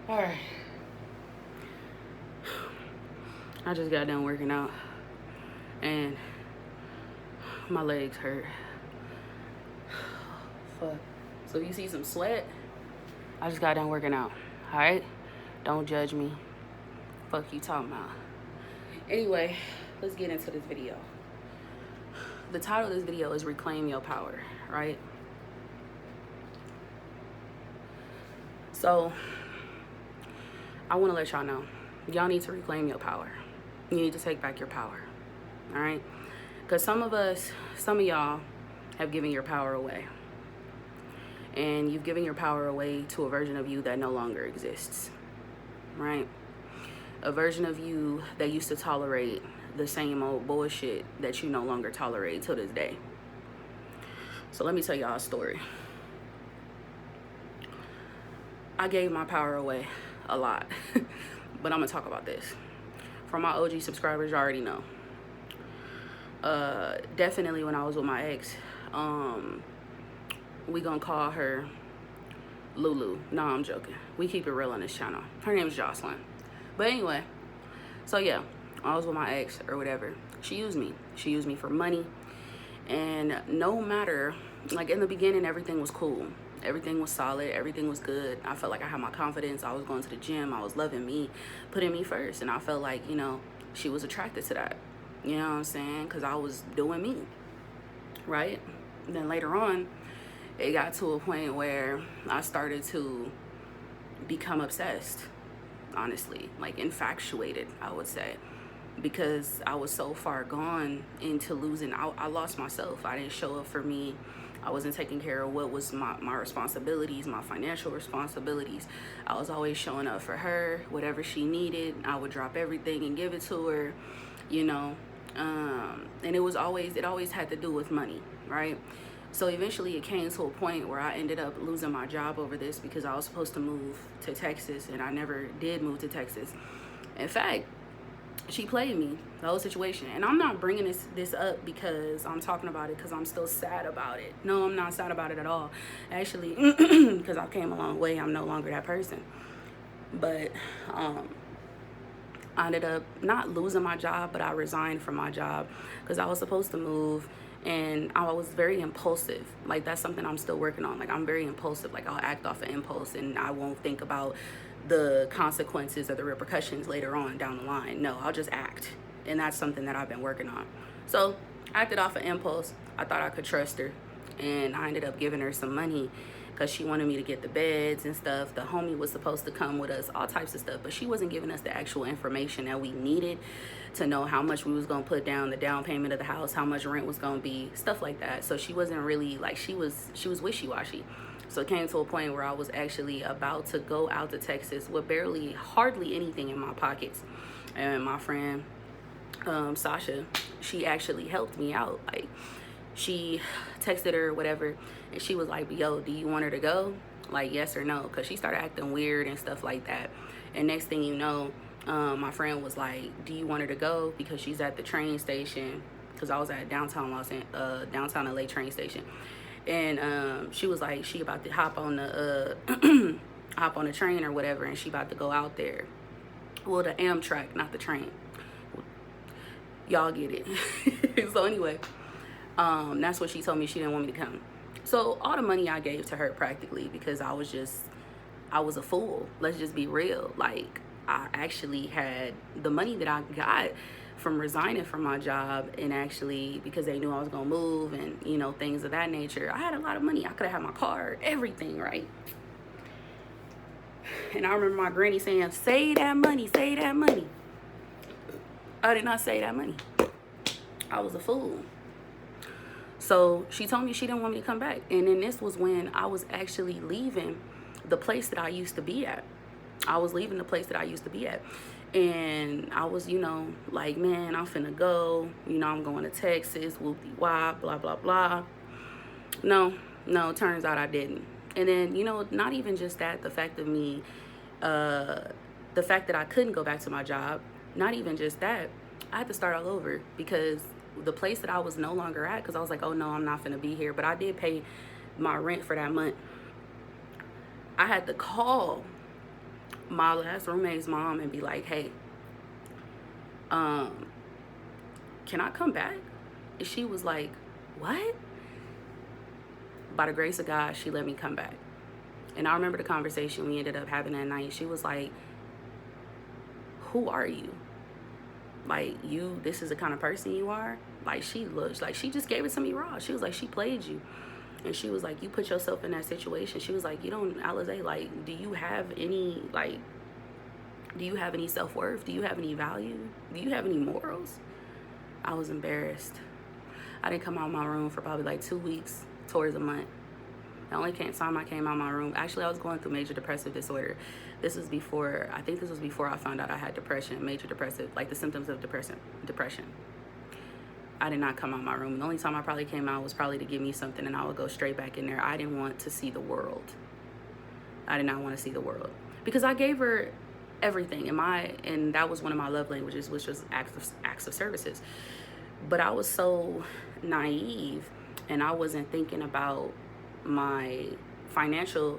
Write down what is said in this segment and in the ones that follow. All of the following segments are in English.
All right. I just got done working out and my legs hurt. Fuck. So you see some sweat? I just got done working out. All right? Don't judge me. Fuck you talking about. Anyway, let's get into this video. The title of this video is Reclaim Your Power, right? So I want to let y'all know, y'all need to reclaim your power. You need to take back your power, all right? Because some of y'all have given your power away. And you've given your power away to a version of you that no longer exists, right? A version of you that used to tolerate the same old bullshit that you no longer tolerate to this day. So let me tell y'all a story. I gave my power away a lot, but I'm gonna talk about this. For my OG subscribers, you already know. Definitely when I was with my ex, we gonna call her Lulu. No, I'm joking. We keep it real on this channel. Her name is Jocelyn. But anyway, so yeah, I was with my ex or whatever. She used me. She used me for money. And no matter, like in the beginning, everything was cool. Everything was solid. Everything was good. I felt like I had my confidence. I was going to the gym. I was loving me, putting me first. And I felt like, you know, she was attracted to that. You know what I'm saying? Because I was doing me, right? And then later on, it got to a point where I started to become obsessed, honestly, like infatuated, I would say, because I was so far gone into losing. I lost myself. I didn't show up for me. I wasn't taking care of what was my responsibilities, my financial responsibilities. I was always showing up for her, whatever she needed. I would drop everything and give it to her, you know. And it always had to do with money, right? So eventually it came to a point where I ended up losing my job over this because I was supposed to move to Texas and I never did move to Texas. In fact, she played me, the whole situation. And I'm not bringing this up because I'm talking about it because I'm still sad about it. No, I'm not sad about it at all. Actually, because I came a long way, I'm no longer that person. But I ended up not losing my job, but I resigned from my job because I was supposed to move. And I was very impulsive. Like, that's something I'm still working on. Like, I'm very impulsive. Like, I'll act off of impulse and I won't think about the consequences or the repercussions later on down the line. No, I'll just act. And that's something that I've been working on. So I acted off of impulse. I thought I could trust her. And I ended up giving her some money because she wanted me to get the beds and stuff. The homie was supposed to come with us, all types of stuff, but she wasn't giving us the actual information that we needed to know how much we was going to put down, the down payment of the house, how much rent was going to be, stuff like that. So she wasn't really, like, she was wishy-washy. So it came to a point where I was actually about to go out to Texas with hardly anything in my pockets. And my friend, Sasha, she actually helped me out. Like, she texted her or whatever, and she was like, yo, do you want her to go? Like, yes or no? Because she started acting weird and stuff like that. And next thing you know, my friend was like, do you want her to go? Because she's at the train station. Because I was at downtown LA train station. And she was like, she about to hop on the hop on the train or whatever, and she about to go out there. Well, the Amtrak, not the train. Y'all get it. So anyway, that's what she told me. She didn't want me to come. So all the money I gave to her practically, because I was a fool. Let's just be real. Like, I actually had the money that I got from resigning from my job, and actually because they knew I was gonna move and, you know, things of that nature. I had a lot of money. I could have had my car, everything, right? And I remember my granny saying, save that money, save that money. I did not save that money. I was a fool. So she told me she didn't want me to come back. And then this was when I was actually leaving the place that I used to be at. I was leaving the place that I used to be at. And I was, you know, like, man, I'm finna go. You know, I'm going to Texas, whoop-de-wop, blah, blah, blah. No, turns out I didn't. And then, you know, not even just that, the fact of me, the fact that I couldn't go back to my job, not even just that, I had to start all over because the place that I was no longer at, because I was like, oh no, I'm not finna be here. But I did pay my rent for that month. I had to call my last roommate's mom and be like, hey, um, can I come back? And she was like, what? By the grace of God, she let me come back. And I remember the conversation we ended up having that night. She was like, who are you? Like, this is the kind of person you are? Like, she looks like she just gave it to me raw. She was like, she played you. And she was like, you put yourself in that situation. She was like, you don't, Alizé, like, do you have any self-worth? Do you have any value? Do you have any morals? I was embarrassed. I didn't come out of my room for probably like 2 weeks, towards a month. The only time I came out of my room, actually I was going through major depressive disorder. I think this was before I found out I had depression, major depressive, like the symptoms of depression. I did not come out of my room. The only time I probably came out was probably to give me something and I would go straight back in there. I didn't want to see the world. I did not want to see the world. Because I gave her everything, and that was one of my love languages, which was acts of services. But I was so naive, and I wasn't thinking about my financial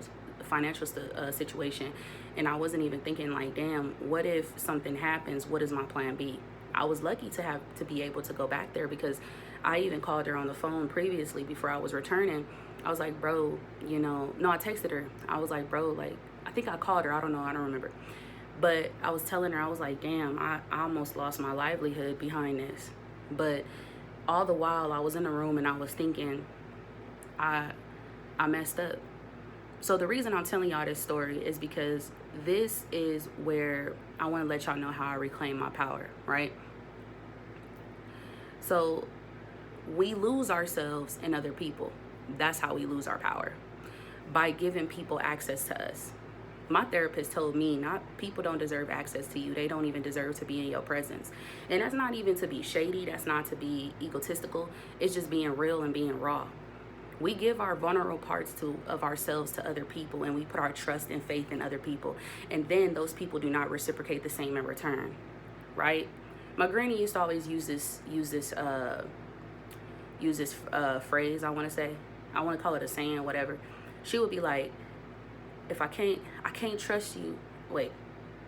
situation, and I wasn't even thinking like, damn, what if something happens? What is my plan B? I was lucky to be able to go back there, because I even called her on the phone previously before I was returning. I was like, bro, no, I texted her. I was like, bro, like, I think I called her. I don't know. I don't remember. But I was telling her, I was like, damn, I almost lost my livelihood behind this. But all the while I was in the room and I was thinking, I messed up. So the reason I'm telling y'all this story is because this is where I want to let y'all know how I reclaim my power, right? So we lose ourselves in other people. That's how we lose our power, by giving people access to us. My therapist told me, people don't deserve access to you. They don't even deserve to be in your presence. And that's not even to be shady. That's not to be egotistical. It's just being real and being raw. We give our vulnerable parts of ourselves to other people, and we put our trust and faith in other people. And then those people do not reciprocate the same in return, right? My granny used to always use this phrase, I want to call it a saying, whatever. She would be like, I can't trust you. Wait,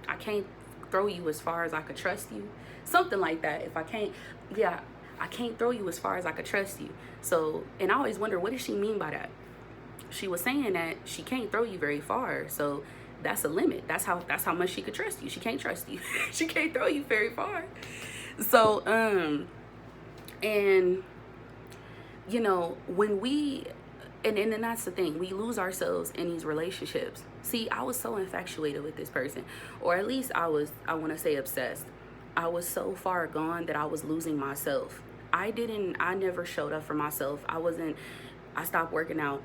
I can't throw you as far as I could trust you. Something like that. I can't throw you as far as I could trust you. So, and I always wonder, what does she mean by that? She was saying that she can't throw you very far. So that's a limit. That's how much she could trust you. She can't trust you. She can't throw you very far. So, and when we, and that's the thing, we lose ourselves in these relationships. See, I was so infatuated with this person, or at least I want to say obsessed. I was so far gone that I was losing myself. I never showed up for myself. I stopped working out.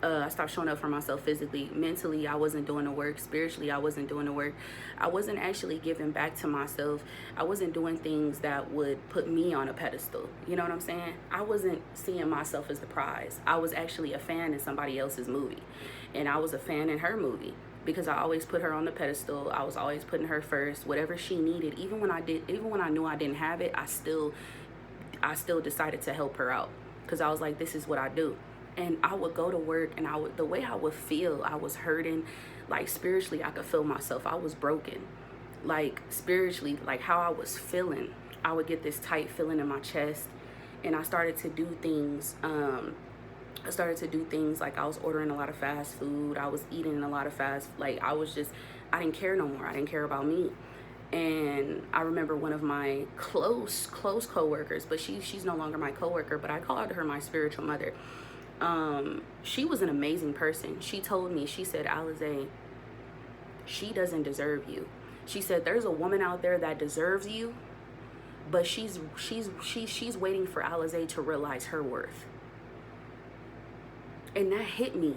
I stopped showing up for myself physically. Mentally, I wasn't doing the work. Spiritually, I wasn't doing the work. I wasn't actually giving back to myself. I wasn't doing things that would put me on a pedestal. You know what I'm saying? I wasn't seeing myself as the prize. I was actually a fan in somebody else's movie. And I was a fan in her movie, because I always put her on the pedestal. I was always putting her first. Whatever she needed, even when I knew I didn't have it, I still decided to help her out, because I was like, this is what I do. And I would go to work, and the way I would feel, I was hurting. Like, spiritually, I could feel myself. I was broken. Like, spiritually, like how I was feeling, I would get this tight feeling in my chest. And I started to do things. Like, I was ordering a lot of fast food. I was eating a lot of I didn't care no more. I didn't care about me. And I remember one of my close coworkers, but she's no longer my coworker, but I called her my spiritual mother. She was an amazing person. She told me, she said, Alizé, she doesn't deserve you. She said, there's a woman out there that deserves you, but she's waiting for Alizé to realize her worth. And that hit me.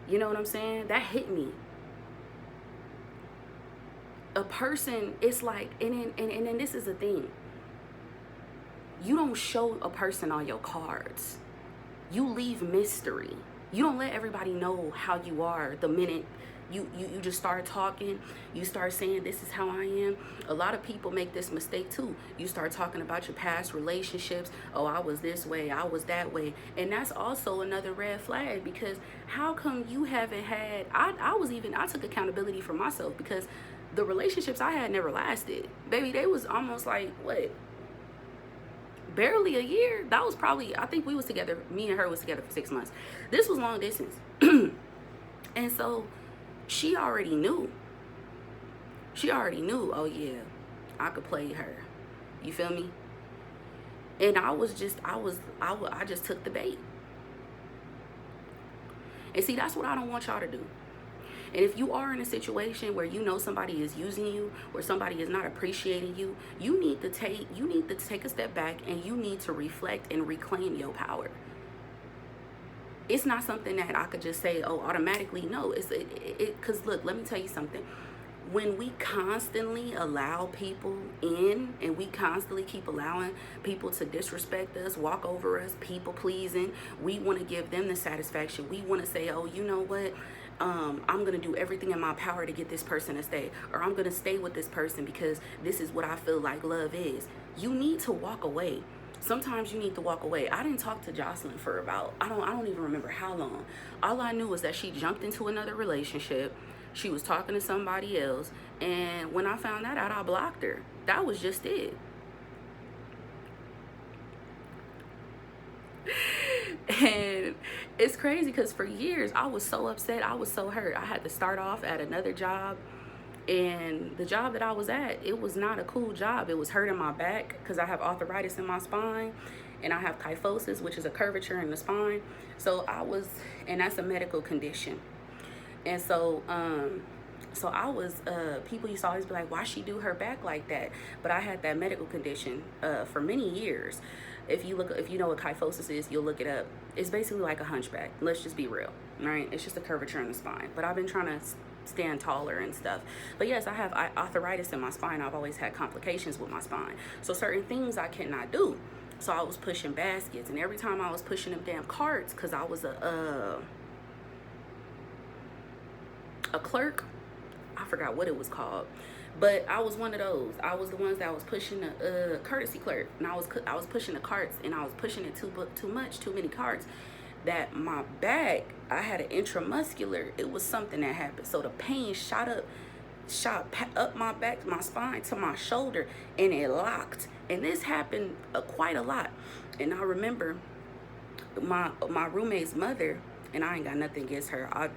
You know what I'm saying? That hit me. A person, it's like, and then this is the thing. You don't show a person all your cards. You leave mystery. You don't let everybody know how you are the minute You just start talking, you start saying this is how I am. A lot of people make this mistake too. You start talking about your past relationships. Oh, I was this way, I was that way. And that's also another red flag, because how come you haven't had, I took accountability for myself, because the relationships I had never lasted. Baby, they was almost like, what? Barely a year. That was probably, I think we was together, me and her was together for 6 months. This was long distance. And so she already knew. Oh yeah, I could play her. You feel me? And I just took the bait. And see, that's what I don't want y'all to do. And if you are in a situation where you know somebody is using you, or somebody is not appreciating you, you need to take a step back, and you need to reflect and reclaim your power. It's not something that I could just say, oh, automatically. No, because look, let me tell you something. When we constantly allow people in, and we constantly keep allowing people to disrespect us, walk over us, people pleasing, we want to give them the satisfaction. We want to say, oh, you know what? I'm going to do everything in my power to get this person to stay, or I'm going to stay with this person because this is what I feel like love is. You need to walk away. Sometimes you need to walk away. I didn't talk to Jocelyn for about, I don't even remember how long. All I knew was that she jumped into another relationship. She was talking to somebody else. And when I found that out, I blocked her. That was just it. And it's crazy because for years I was so upset. I was so hurt. I had to start off at another job. And the job that I was at, it was not a cool job. It was hurting my back because I have arthritis in my spine, and I have kyphosis, which is a curvature in the spine. So and that's a medical condition. And so, I was, people used to always be like, why she do her back like that? But I had that medical condition for many years. If you know what kyphosis is, you'll look it up. It's basically like a hunchback. Let's just be real, right? It's just a curvature in the spine. But I've been trying to stand taller and stuff. But yes, I have arthritis in my spine. I've always had complications with my spine. So certain things I cannot do. So I was pushing baskets, and every time I was pushing them damn carts, because I was a clerk. I forgot what it was called, but I was one of those. I was the ones that was pushing the courtesy clerk, and I was pushing the carts, and I was pushing it too many carts, that my back, I had an intramuscular, it was something that happened. So the pain shot up my back, my spine to my shoulder, and it locked. And this happened quite a lot. And I remember my roommate's mother, and I ain't got nothing against her. I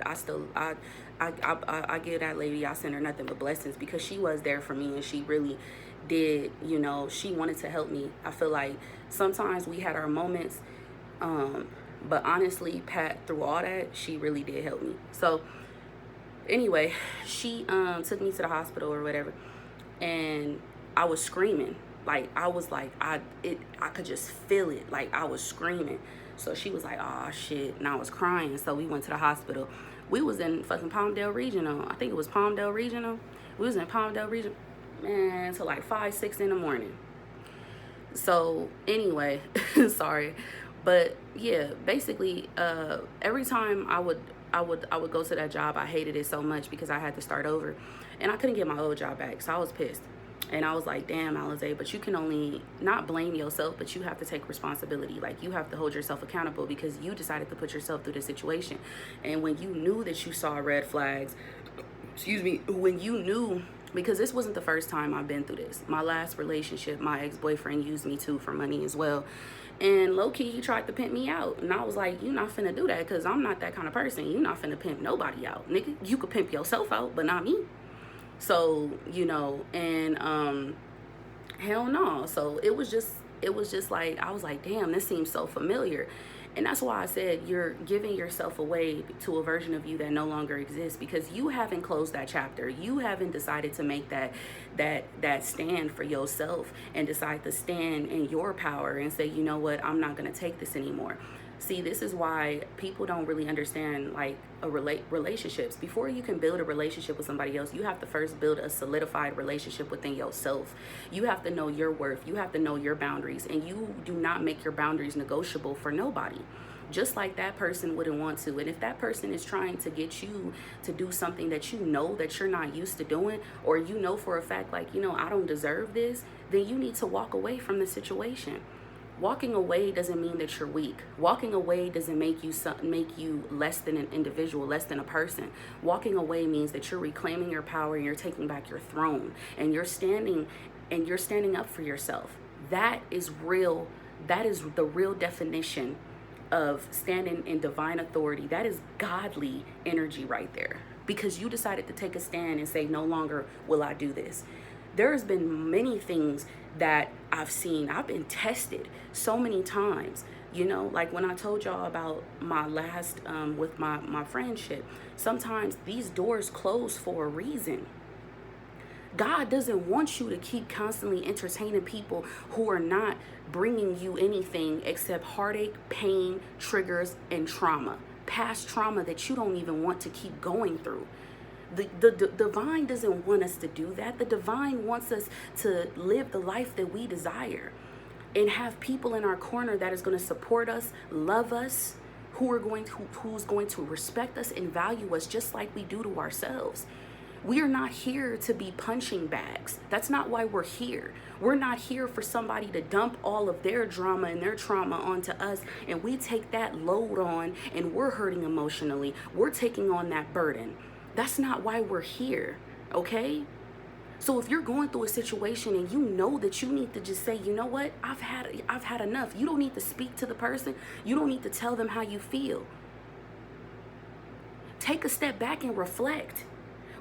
give that lady, I send her nothing but blessings, because she was there for me, and she really did, she wanted to help me. I feel like sometimes we had our moments, but honestly, Pat, through all that, she really did help me. So anyway, she took me to the hospital or whatever, and I was screaming. Like, I was like, I could just feel it. Like, I was screaming. So she was like, oh shit, and I was crying. So we went to the hospital. We was in fucking Palmdale Regional. I think it was Palmdale Regional. We was in Palmdale Regional, man, till like 5, 6 in the morning. So anyway, sorry. But yeah, basically, every time I would go to that job, I hated it so much because I had to start over, and I couldn't get my old job back. So I was pissed, and I was like, damn, Alizé, but you can only not blame yourself, but you have to take responsibility. Like, you have to hold yourself accountable because you decided to put yourself through this situation. And when you knew that you saw red flags, when you knew, because this wasn't the first time I've been through this. My last relationship, my ex-boyfriend used me too for money as well. And low-key, he tried to pimp me out. And I was like, you're not finna do that, because I'm not that kind of person. You're not finna pimp nobody out. Nigga, you could pimp yourself out, but not me. So, and hell no. So it was just like, I was like, damn, this seems so familiar. And that's why I said you're giving yourself away to a version of you that no longer exists, because you haven't closed that chapter. You haven't decided to make that stand for yourself and decide to stand in your power and say, you know what, I'm not going to take this anymore. See, this is why people don't really understand, like, relationships. Before you can build a relationship with somebody else, you have to first build a solidified relationship within yourself. You have to know your worth. You have to know your boundaries. And you do not make your boundaries negotiable for nobody. just like that person wouldn't want to. And if that person is trying to get you to do something that you know that you're not used to doing, or you know for a fact, like, I don't deserve this, then you need to walk away from the situation. Walking away doesn't mean that you're weak. Walking away doesn't make you less than an individual, less than a person. Walking away means that you're reclaiming your power and you're taking back your throne, and you're standing up for yourself. That is real. That is the real definition of standing in divine authority. That is godly energy right there, because you decided to take a stand and say, no longer will I do this. There's been many things that I've seen. I've been tested so many times, like when I told y'all about my last with my friendship. Sometimes these doors close for a reason. God doesn't want you to keep constantly entertaining people who are not bringing you anything except heartache, pain, triggers, and trauma. Past trauma that you don't even want to keep going through. The divine doesn't want us to do that. The divine wants us to live the life that we desire and have people in our corner that is going to support us, love us, who's going to respect us and value us just like we do to ourselves. We are not here to be punching bags. That's not why we're here. We're not here for somebody to dump all of their drama and their trauma onto us, and we take that load on and we're hurting emotionally. We're taking on that burden. That's not why we're here, okay? So if you're going through a situation and you know that you need to just say, you know what, I've had enough. You don't need to speak to the person. You don't need to tell them how you feel. Take a step back and reflect.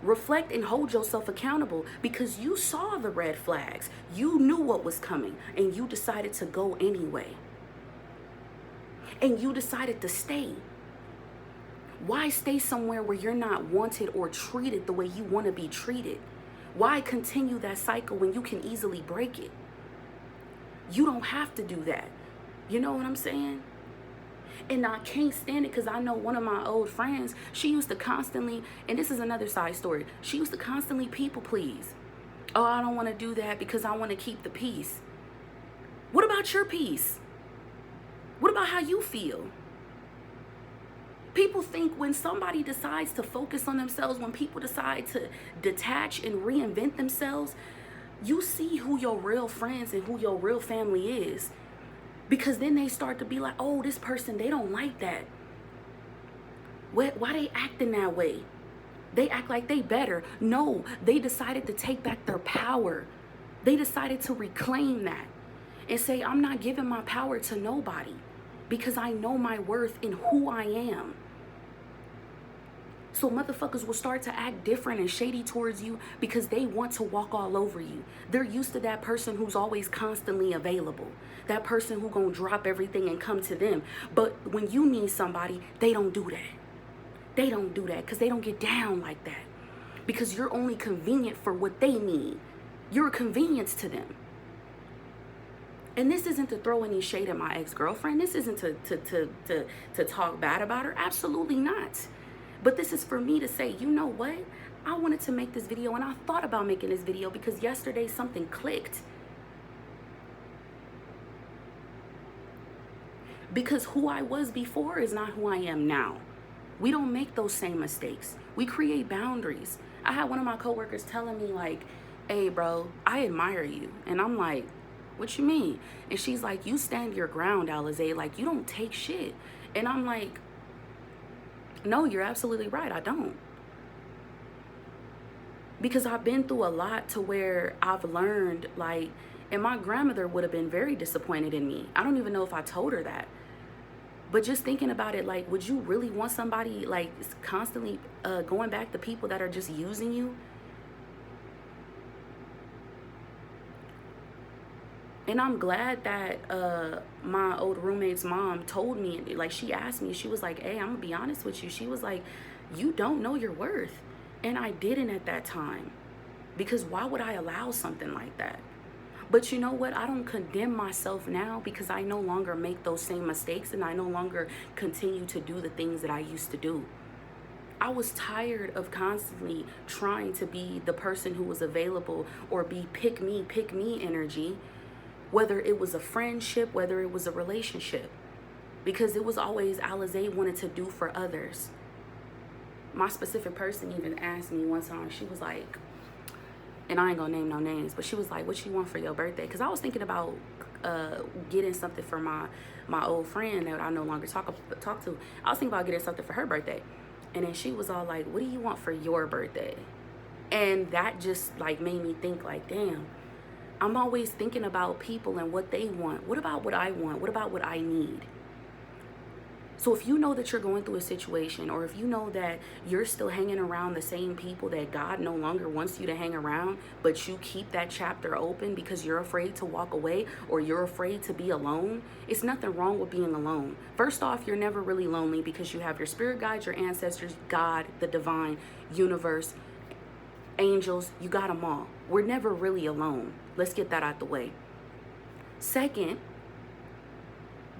Reflect and hold yourself accountable, because you saw the red flags. You knew what was coming, and you decided to go anyway. And you decided to stay. Why stay somewhere where you're not wanted or treated the way you want to be treated? Why continue that cycle when you can easily break it? You don't have to do that. You know what I'm saying? And I can't stand it, because I know one of my old friends, she used to constantly, and this is another side story, she used to constantly people please. Oh, I don't want to do that because I want to keep the peace. What about your peace? What about how you feel? People think when somebody decides to focus on themselves, when people decide to detach and reinvent themselves, you see who your real friends and who your real family is. Because then they start to be like, oh, this person, they don't like that. Why they acting that way? They act like they better. No, they decided to take back their power. They decided to reclaim that and say, I'm not giving my power to nobody, because I know my worth in who I am. So motherfuckers will start to act different and shady towards you because they want to walk all over you. They're used to that person who's always constantly available. That person who gonna drop everything and come to them. But when you need somebody, they don't do that. They don't do that because they don't get down like that. Because you're only convenient for what they need. You're a convenience to them. And this isn't to throw any shade at my ex-girlfriend. This isn't to talk bad about her. Absolutely not. But this is for me to say, you know what? I wanted to make this video, and I thought about making this video because yesterday something clicked. Because who I was before is not who I am now. We don't make those same mistakes. We create boundaries. I had one of my coworkers telling me like, hey bro, I admire you. And I'm like, what you mean? And she's like, you stand your ground, Alizé. Like, you don't take shit. And I'm like, no, you're absolutely right. I don't. Because I've been through a lot to where I've learned, like, and my grandmother would have been very disappointed in me. I don't even know if I told her that. But just thinking about it, like, would you really want somebody, like, constantly going back to people that are just using you? And I'm glad that my old roommate's mom told me, like, she asked me, she was like, hey, I'm gonna be honest with you. She was like, you don't know your worth. And I didn't at that time, because why would I allow something like that? But you know what? I don't condemn myself now, because I no longer make those same mistakes, and I no longer continue to do the things that I used to do. I was tired of constantly trying to be the person who was available, or be pick me energy. Whether it was a friendship, whether it was a relationship. because it was always Alizé wanted to do for others. My specific person even asked me one time, she was like, and I ain't gonna name no names, but she was like, what you want for your birthday? Because I was thinking about getting something for my old friend that I no longer talk to. I was thinking about getting something for her birthday. And then she was all like, what do you want for your birthday? And that just like made me think like, damn, I'm always thinking about people and what they want. What about what I want? What about what I need? So if you know that you're going through a situation, or if you know that you're still hanging around the same people that God no longer wants you to hang around, but you keep that chapter open because you're afraid to walk away or you're afraid to be alone, it's nothing wrong with being alone. First off, you're never really lonely because you have your spirit guides, your ancestors, God, the divine, universe, angels, you got them all. We're never really alone. Let's get that out the way. Second,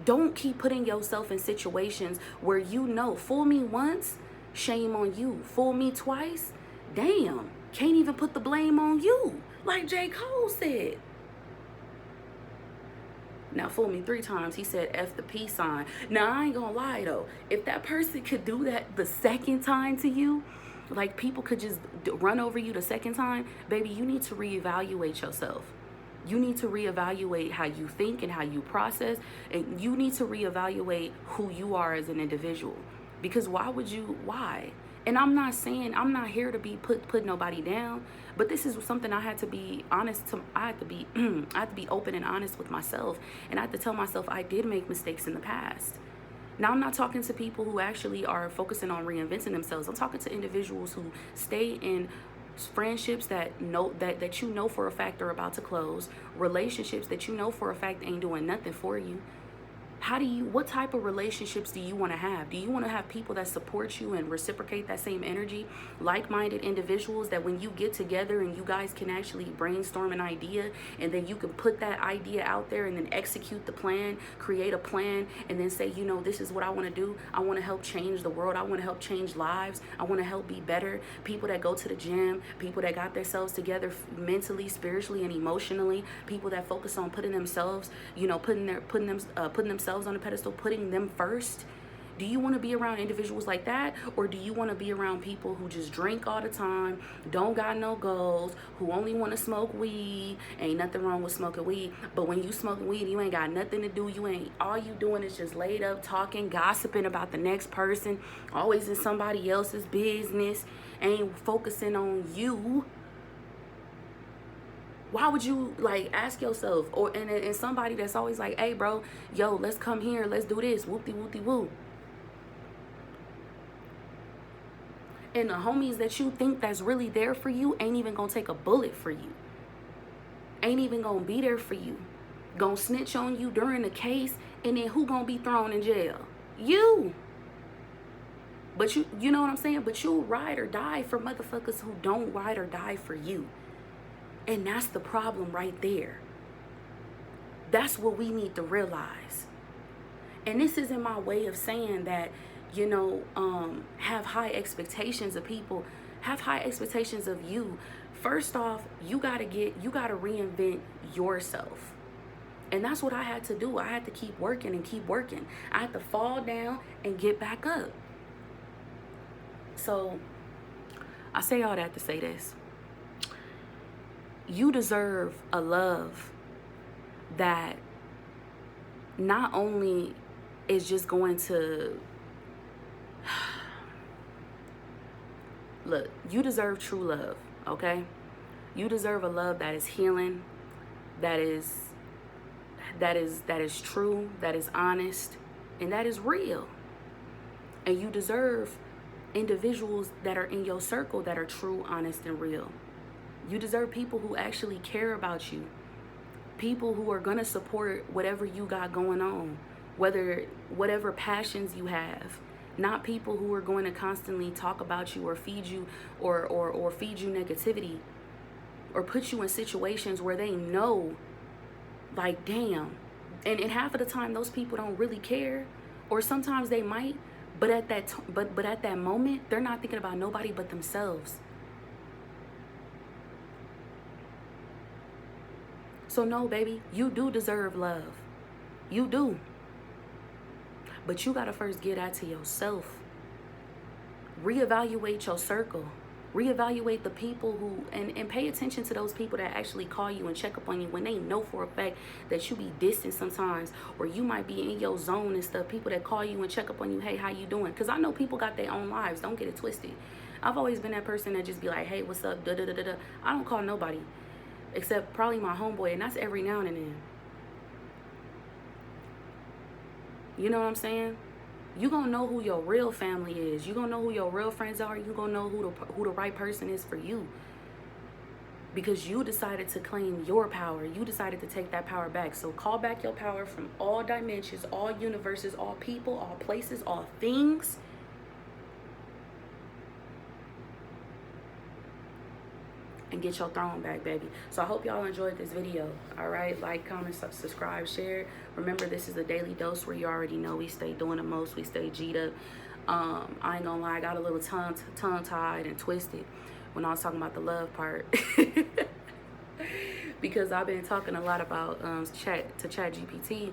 don't keep putting yourself in situations where you know, fool me once, shame on you. Fool me twice, damn, can't even put the blame on you. Like J. Cole said. Now, fool me 3 times, he said F the peace sign. Now, I ain't gonna lie though. If that person could do that the second time to you, like people could just run over you the second time, baby, you need to reevaluate yourself. You need to reevaluate how you think and how you process, and you need to reevaluate who you are as an individual. Because why? And I'm not saying, I'm not here to be put nobody down, but this is something I had to be honest to. I had to be I had to be open and honest with myself, and I had to tell myself I did make mistakes in the past. Now, I'm not talking to people who actually are focusing on reinventing themselves. I'm talking to individuals who stay in friendships that you know for a fact are about to close, relationships that you know for a fact ain't doing nothing for you. What type of relationships do you want to have? Do you want to have people that support you and reciprocate that same energy? Like-minded individuals that when you get together and you guys can actually brainstorm an idea, and then you can put that idea out there and then execute the plan, create a plan, and then say, you know, this is what I want to do. I want to help change the world. I want to help change lives. I want to help be better. People that go to the gym, people that got themselves together mentally, spiritually, and emotionally, people that focus on putting themselves, you know, putting themselves on a pedestal, putting them first. Do you want to be around individuals like that, or do you want to be around people who just drink all the time, don't got no goals, who only want to smoke weed? Ain't nothing wrong with smoking weed, but when you smoke weed, you ain't got nothing to do. All you doing is just laid up talking, gossiping about the next person, always in somebody else's business, ain't focusing on you. Why would you, like, ask yourself, and somebody that's always like, hey bro, yo, let's come here, let's do this, whoop-de-whoop-de-woo. And the homies that you think that's really there for you ain't even gonna take a bullet for you. Ain't even gonna be there for you. Gonna snitch on you during the case, and then who gonna be thrown in jail? You. But you know what I'm saying? But you'll ride or die for motherfuckers who don't ride or die for you. And that's the problem right there. That's what we need to realize. And this isn't my way of saying that, you know, have high expectations of people, have high expectations of you. First off, you gotta reinvent yourself. And that's what I had to do. I had to keep working and keep working. I had to fall down and get back up. So I say all that to say this. You deserve a love that not only is just going to look, you deserve true love, okay? You deserve a love that is healing, that is true, that is honest, and that is real. And you deserve individuals that are in your circle that are true, honest, and real. You deserve people who actually care about you. People who are going to support whatever you got going on, whatever passions you have. Not people who are going to constantly talk about you or feed you or feed you negativity, or put you in situations where they know, like, damn. And half of the time those people don't really care, or sometimes they might, but at that moment they're not thinking about nobody but themselves. So no, baby, you do deserve love. You do. But you got to first get that to yourself. Reevaluate your circle. Reevaluate the people who, and pay attention to those people that actually call you and check up on you when they know for a fact that you be distant sometimes, or you might be in your zone and stuff. People that call you and check up on you, hey, how you doing? Because I know people got their own lives. Don't get it twisted. I've always been that person that just be like, hey, what's up? Da da da da da. I don't call nobody except probably my homeboy, and that's every now and then. You know what I'm saying? You gonna know who your real family is. You gonna know who your real friends are. You gonna know who the right person is for you. Because you decided to claim your power. You decided to take that power back. So call back your power from all dimensions, all universes, all people, all places, all things. And get your throne back, baby. So I hope y'all enjoyed this video. All right, like, comment, subscribe, share. Remember, this is a daily dose where you already know we stay doing the most. We stay G'd up. I ain't gonna lie, I got a little tongue-tied and twisted when I was talking about the love part. Because I've been talking a lot about ChatGPT,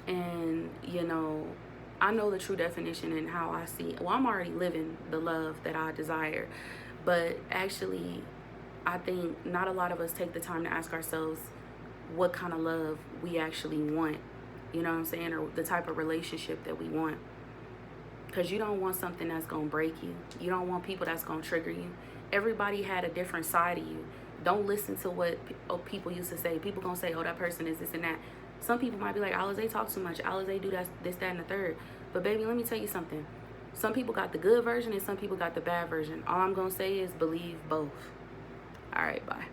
and you know, I know the true definition and how I see. Well, I'm already living the love that I desire, but actually, I think not a lot of us take the time to ask ourselves what kind of love we actually want. You know what I'm saying? Or the type of relationship that we want. Because you don't want something that's going to break you. You don't want people that's going to trigger you. Everybody had a different side of you. Don't listen to what people used to say. People going to say, oh, that person is this and that. Some people might be like, Alizé talk too much. Alizé do that, this, that, and the third. But baby, let me tell you something. Some people got the good version and some people got the bad version. All I'm going to say is believe both. All right, bye.